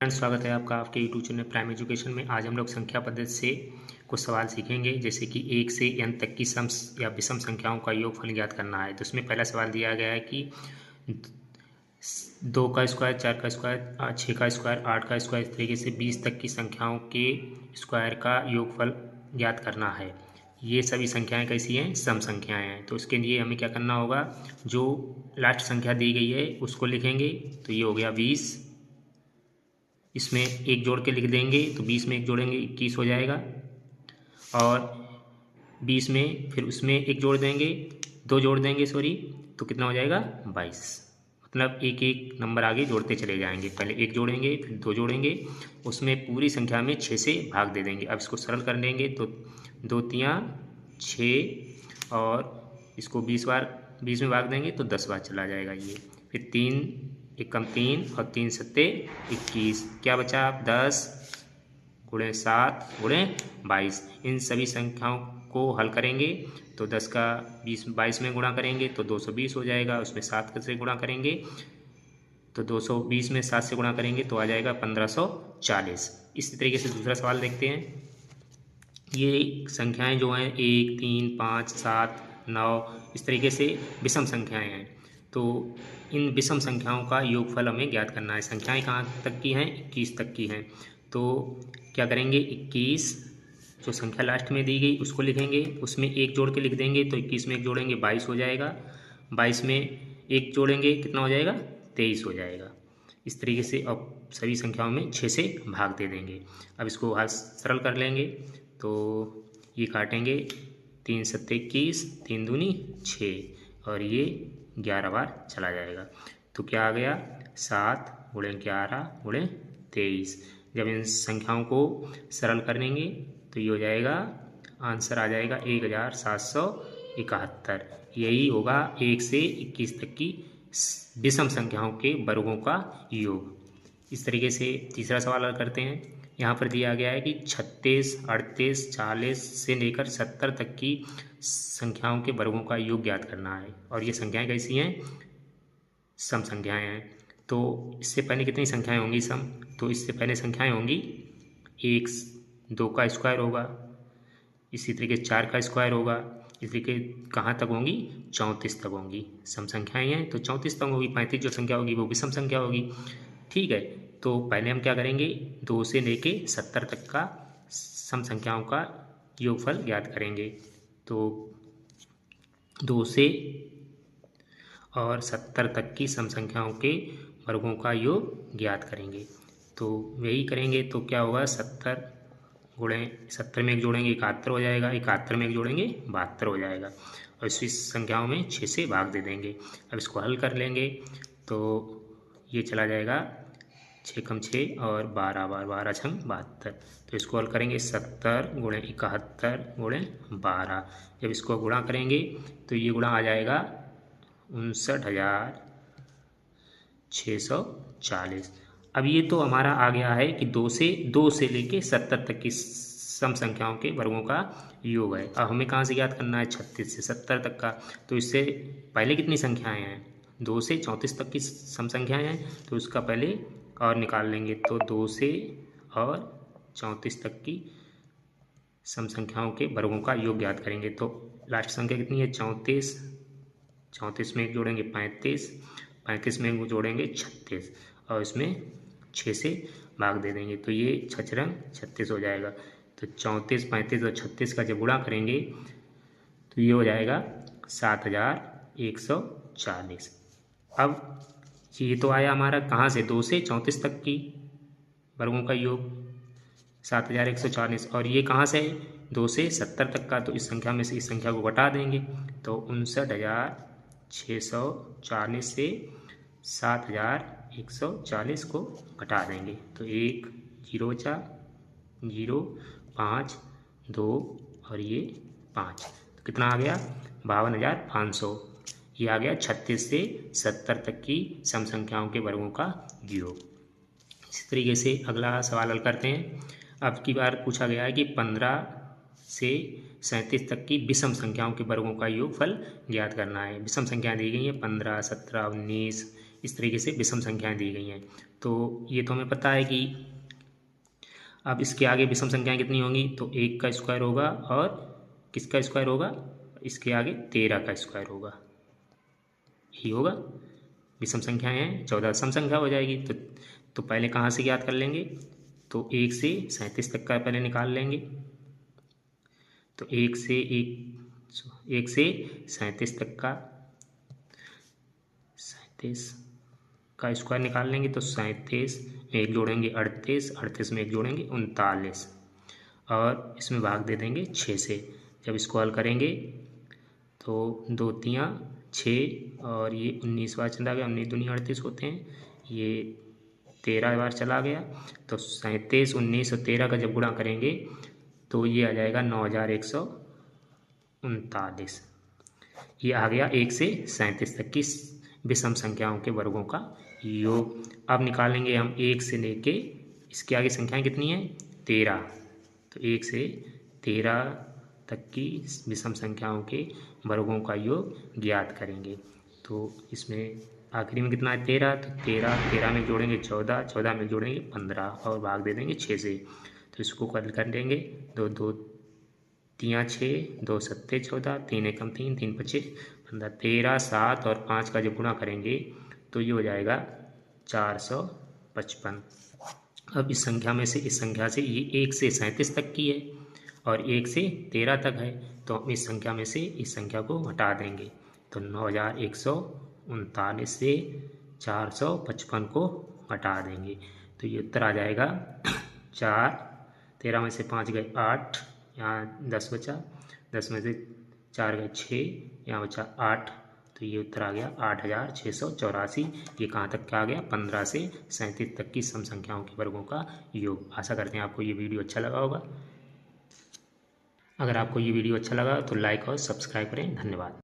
Friends, स्वागत है आपका आपके यूट्यूब चैनल प्राइम एजुकेशन में। आज हम लोग संख्या पद्धति से कुछ सवाल सीखेंगे, जैसे कि 1 से n तक की सम या विषम संख्याओं का योगफल ज्ञात करना है। तो इसमें पहला सवाल दिया गया है कि 2 का स्क्वायर, 4 का स्क्वायर, 6 का स्क्वायर, 8 का स्क्वायर, इस तरीके से 20 तक की संख्याओं के स्क्वायर का योगफल ज्ञात करना है। ये सभी संख्याएं कैसी हैं? सम संख्याएं हैं। तो इसके लिए हमें क्या करना होगा, जो लास्ट संख्या दी गई है उसको लिखेंगे। तो ये हो गया 20, इसमें एक जोड़ के लिख देंगे, तो 20 में एक जोड़ेंगे 21 हो जाएगा, और 20 में फिर उसमें एक जोड़ देंगे, दो जोड़ देंगे सॉरी, तो कितना हो जाएगा 22। मतलब एक एक नंबर आगे जोड़ते चले जाएंगे, पहले एक जोड़ेंगे फिर दो जोड़ेंगे, उसमें पूरी संख्या में 6 से भाग दे देंगे। अब इसको सरल कर लेंगे तो 2 तियाँ 6, और इसको 20 बार 20 में भाग देंगे तो 10 बार चला जाएगा ये। फिर 3 एकम 3 और 3 सत्ते 21, क्या बचा 10 गुणे 7 गुणे 22। इन सभी संख्याओं को हल करेंगे तो 10 का 22 में गुणा करेंगे तो 220 हो जाएगा, उसमें 7 से गुणा करेंगे तो 220 में 7 से गुणा करेंगे तो आ जाएगा 1540। इसी तरीके से दूसरा सवाल देखते हैं। ये संख्याएं जो हैं 1, 3, 5, 7, 9, इस तरीके से विषम संख्याएं हैं। तो इन विषम संख्याओं का योगफल हमें ज्ञात करना है। संख्याएं कहाँ तक की हैं? 21 तक की हैं। तो क्या करेंगे, 21 जो संख्या लास्ट में दी गई उसको लिखेंगे, उसमें एक जोड़ के लिख देंगे, तो 21 में एक जोड़ेंगे 22 हो जाएगा, 22 में एक जोड़ेंगे कितना हो जाएगा 23 हो जाएगा। इस तरीके से अब सभी संख्याओं में 6 से भाग दे देंगे। अब इसको सरल कर लेंगे तो ये काटेंगे, 3 सत्ते 21, 3 दूनी 6, और ये 11 बार चला जाएगा। तो क्या आ गया 7 गुणे 11 गुणे 23। जब इन संख्याओं को सरल करेंगे तो ये हो जाएगा, आंसर आ जाएगा 1771। यही होगा 1 से 21 तक की विषम संख्याओं के वर्गों का योग। इस तरीके से तीसरा सवाल हल करते हैं। यहाँ पर दिया गया है कि 36, 38, 40 से लेकर 70 तक की संख्याओं के वर्गों का योग ज्ञात करना है, और ये संख्याएं कैसी हैं? सम संख्याएं हैं। तो इससे पहले कितनी संख्याएं होंगी सम? तो इससे पहले संख्याएं होंगी 1, 2 का स्क्वायर होगा, इसी तरीके 4 का स्क्वायर होगा, इस तरीके कहाँ तक होंगी? 34 तक होंगी। सम संख्याएं हैं तो 34 तक होगी। 35 जो संख्या होगी वो विषम संख्या होगी। ठीक है, तो पहले हम क्या करेंगे, 2 से लेके 70 तक का सम संख्याओं का योगफल ज्ञात करेंगे। तो 2 से और 70 तक की सम संख्याओं के वर्गों का योग ज्ञात करेंगे। तो वही करेंगे तो क्या होगा, 70 गुणे 70 में एक जोड़ेंगे 71 हो जाएगा, 71 में एक जोड़ेंगे 72 हो जाएगा, और इसी संख्याओं में 6 से भाग दे देंगे। अब इसको हल कर लेंगे तो ये चला जाएगा 6 कम 6 और 12 बार 12 छंग 72। तो इसको हल करेंगे 70 गुणे 71 गुणे 12। जब इसको गुणा करेंगे तो ये गुणा आ जाएगा 59,640। अब ये तो हमारा आ गया है कि 2 से लेके 70 तक की सम संख्याओं के वर्गों का योग है। अब हमें कहाँ से ज्ञात करना है? 36 से 70 तक का। तो इससे पहले कितनी संख्याएं हैं? 2 से 34 तक की सम संख्याएं हैं, तो उसका पहले और निकाल लेंगे। तो 2 से और 34 तक की सम संख्याओं के वर्गों का योग ज्ञात करेंगे। तो लास्ट संख्या कितनी है? 34, 34 में एक जोड़ेंगे 35, 35 में एक जोड़ेंगे 36, और इसमें 6 से भाग दे देंगे, तो ये 6 रंग 36 हो जाएगा। तो 34, 35 और 36 का जब गुणा करेंगे तो ये हो जाएगा 7140। अब ये तो आया हमारा कहाँ से? 2 से 34 तक की वर्गों का योग 7140, और ये कहाँ से है? 2 से 70 तक का। तो इस संख्या में से इस संख्या को घटा देंगे, तो 59,640 से 7140 को घटा देंगे, तो 1 0 बचा, 0 5 2 और ये 5, तो कितना आ गया? 52,500। ये आ गया 36 से 70 तक की सम संख्याओं के वर्गों का योग। इसी तरीके से अगला सवाल हल करते हैं। अब की बार पूछा गया है कि 15 से 37 तक की विषम संख्याओं के वर्गों का योगफल ज्ञात करना है। विषम संख्याएं दी गई हैं 15, 17, 19, इस तरीके से विषम संख्याएं दी गई हैं। तो ये तो हमें पता है कि अब इसके आगे विषम संख्याएं कितनी होंगी, तो 1 का स्क्वायर होगा और किसका स्क्वायर होगा, इसके आगे 13 का स्क्वायर होगा, यही होगा। विषम संख्याएं हैं, 14 सम संख्या हो जाएगी। तो पहले कहाँ से ज्ञात कर लेंगे, तो 1 से 37 तक का पहले निकाल लेंगे। तो 1 से 37 तक का 37 का स्क्वायर निकाल लेंगे। तो 37 में 1 जोड़ेंगे 38, 38 में 1 जोड़ेंगे 39 और इसमें भाग दे देंगे 6 से। जब इसको हल करेंगे तो 2 तियाँ 6 और ये 19 बार चला गया, 19 दूनी 38 होते हैं, ये 13 बार चला गया। तो 37, 19 और 13 का जब गुणा करेंगे तो ये आ जाएगा 9139। ये आ गया 1 से 37 तक की विषम संख्याओं के वर्गों का योग। अब निकालेंगे हम 1 से लेके इसके आगे संख्याएं कितनी हैं, 13। तो 1 से 13 तक की विषम संख्याओं के वर्गों का योग ज्ञात करेंगे। तो इसमें आखिरी में कितना है, 13। तो 13 में जोड़ेंगे 14, 14 में जोड़ेंगे 15 और भाग दे देंगे 6 से। तो इसको कल कर देंगे, 2 तियाँ 6, 2 सत्ते 14, 3 एकम 3, 3 पचे 15, 13, 7 और 5 का जब गुणा करेंगे तो ये हो जाएगा 455। अब इस संख्या में से, इस संख्या से ये 1 से 37 तक की है और 1 से 13 तक है, तो हम इस संख्या में से इस संख्या को हटा देंगे। तो 9139 से 455 को हटा देंगे तो ये उत्तर आ जाएगा 4। 13 में से 5 गए 8, यहाँ 10 बचा, 10 में से 4 गए 6, यहाँ बचा 8। तो ये उत्तर आ गया 8684। ये कहाँ तक का आ गया, 15 से 37 तक की सम संख्याओं के वर्गों का योग। आशा करते हैं आपको ये वीडियो अच्छा लगा होगा। अगर आपको ये वीडियो अच्छा लगा तो लाइक और सब्सक्राइब करें। धन्यवाद।